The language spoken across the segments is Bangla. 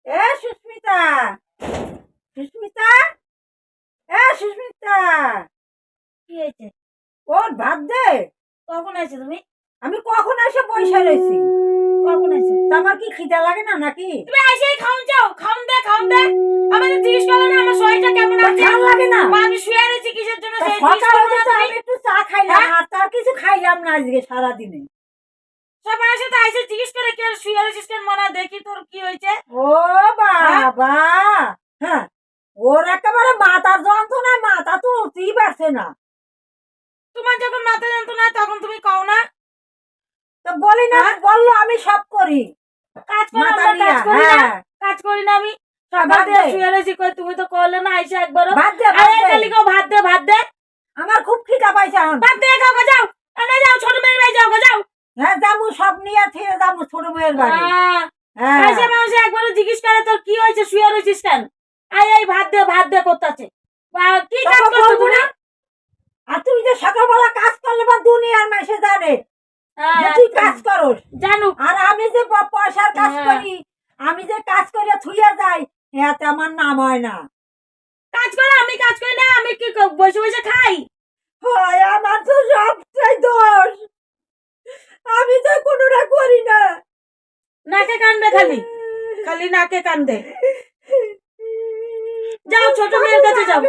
এ সুস্মিতা, সুস্মিতা, এ সুস্মিতা, কি হয়েছে? ওর ভাত দে। কখন আইছো তুমি? আমি কখন এসে বসে রয়েছি? কখন আইছো? তা আমার কি খিদে লাগে না নাকি? তুমি আইসেই খাউন যাও, খাউন দে, খাউন দে। আমাদের জিজ্ঞেস করলে না আমার শরীরটা কেমন তা আছে? ভাল লাগে না? আমি শুয়ে রয়েছি কিসের জন্য তা সেই জিজ্ঞেস সকালে করবো না তো তুমি? আমি একটু চা খাইলাম, হ্যাঁ? আর তার কিছু খাইলাম না আজকে সারাদিনে। সবার সাথে আইসে জিজ্ঞেস করে কে শুয়ে রয়েছিস কেন, মনে হয় দেখি তোর কি হয়েছে। ও বাবা, হ্যাঁ, ওর একেবারে মাথার যন্ত্রণায় মাথা তুলতেই পারছে না। তোমার যখন মাথা যন্ত্রণা তখন তুমি কও না? তো বলি না, হ্যাঁ? বললো আমি সব করি। কাজ করো, মাথা আমরা কাজ নিয়া, করি না, হ্যাঁ। কাজ করি না আমি। সকাল ভাত থেকে দে। শুয়ে রয়েছি, কই তুমি তো করলে না আইসে একবারও। ভাত দে, ভাত আরে দে। কালি কও ভাত দে, ভাত দে। আমার খুব খিদা পাইছে এখন। ভাত দিয়ে খাও গো, যাও। আরে যাও, ছোট মেয়ের বাড়ি যাও গো, যাও। হ্যাঁ যাবো, সব নিয়ে থেকে যাবো ছোট মেয়ের বাড়ি। হ্যাঁ আইসে মানুষে একবারও জিজ্ঞেস করে তোর কি হয়েছে, শুয়ে রয়েছিস কেন? এই ভাত দে করতেছে। কি কাজ তখন করছো বলবো তুমি? না? আর তুই যে সকালবেলা কাজ করলে বা দুনিয়ার মাসে জানে যে তুই কাজ করস। জানো আর আমি যে পয়সার কাজ হ্যাঁ। করি, আমি যে কাজ করে থুইয়া যাই, এতে আমার নাম হয় না। কাজ করে, আমি কাজ করি না, আমি কি বসে বসে খাই? হয় আমার তো সবটাই দোষ, আমি তো কোনোটা করি না। নাকে কান্দে খালি, খালি নাকে কান্দে। যাও ছোট মেয়ের কাছে যাও।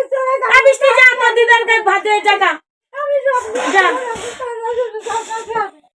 আমি যা তোর দিদার কাছে ভাত দিয়ে জায়গা আমি সব যা। যা